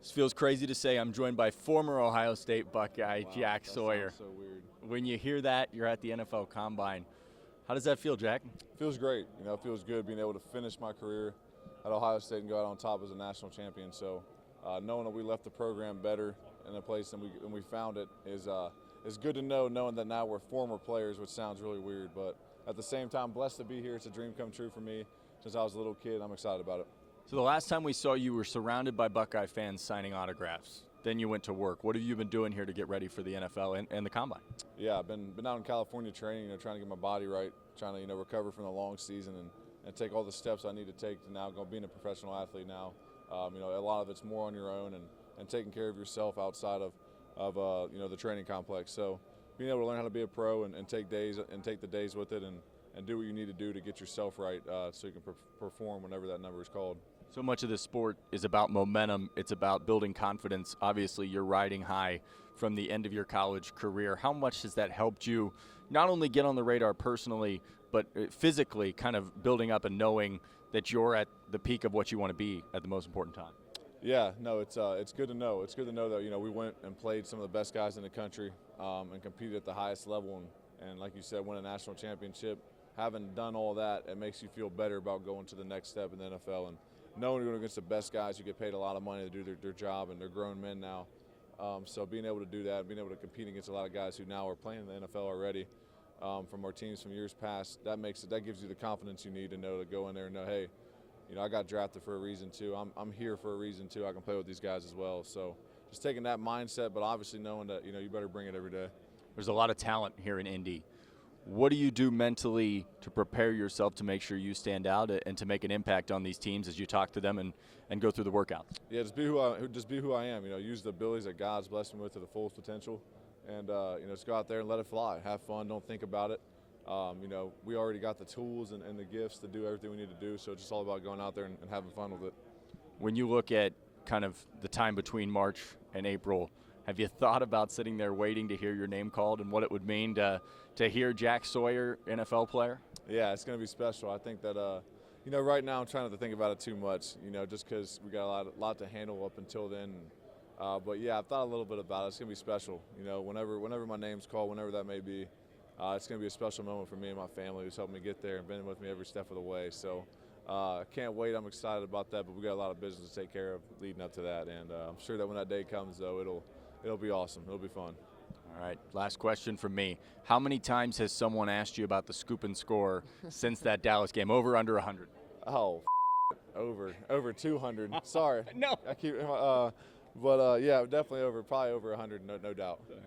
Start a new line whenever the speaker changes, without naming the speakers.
This feels crazy to say. I'm joined by former Ohio State Buckeye
Wow,
Jack
that
Sawyer.
sounds so weird.
When you hear that, you're at the NFL Combine. How does that feel, Jack?
Feels great. It feels good being able to finish my career at Ohio State and go out on top as a national champion. So knowing that we left the program better in a place than we found it is good to know, knowing that now we're former players, which sounds really weird. But at the same time, blessed to be here. It's a dream come true for me since I was a little kid. I'm excited about it.
So the last time we saw you were surrounded by Buckeye fans signing autographs. Then you went to work. What have you been doing here to get ready for the NFL and the Combine?
Yeah, I've been out in California training, trying to get my body right, trying to, recover from the long season and take all the steps I need to take to now go being a professional athlete now. A lot of it's more on your own and taking care of yourself outside of the training complex. So being able to learn how to be a pro and take the days with it and do what you need to do to get yourself right so you can perform whenever that number is called.
So much of this sport is about momentum. It's about building confidence. Obviously, you're riding high from the end of your college career. How much has that helped you not only get on the radar personally, but physically kind of building up and knowing that you're at the peak of what you want to be at the most important time?
Yeah, no, it's good to know. It's good to know that we went and played some of the best guys in the country and competed at the highest level and like you said, win a national championship. Having done all that, it makes you feel better about going to the next step in the NFL and knowing you're going against the best guys who get paid a lot of money to do their job, and they're grown men now. So being able to do that, being able to compete against a lot of guys who now are playing in the NFL already from our teams from years past, that gives you the confidence you need to know to go in there and know, hey, I got drafted for a reason too. I'm here for a reason too. I can play with these guys as well. So just taking that mindset, but obviously knowing that you better bring it every day.
There's a lot of talent here in Indy. What do you do mentally to prepare yourself to make sure you stand out and to make an impact on these teams as you talk to them and go through the workouts?
Yeah, just be who I am. Use the abilities that God's blessed me with to the fullest potential, and just go out there and let it fly. Have fun. Don't think about it. We already got the tools and the gifts to do everything we need to do. So it's just all about going out there and having fun with it.
When you look at kind of the time between March and April, have you thought about sitting there waiting to hear your name called and what it would mean to hear Jack Sawyer, NFL player?
Yeah, it's going to be special. I think that, right now I'm trying not to think about it too much, just because we got a lot to handle up until then. But, yeah, I've thought a little bit about it. It's going to be special. Whenever my name's called, whenever that may be, it's going to be a special moment for me and my family who's helped me get there and been with me every step of the way. So I can't wait. I'm excited about that, but we got a lot of business to take care of leading up to that. And I'm sure that when that day comes, though, it'll be awesome. It'll be fun.
All right, last question from me. How many times has someone asked you about the scoop and score since that Dallas game? Over, under 100?
Oh, over 200. Sorry.
No.
I keep, yeah, definitely probably over 100, no doubt.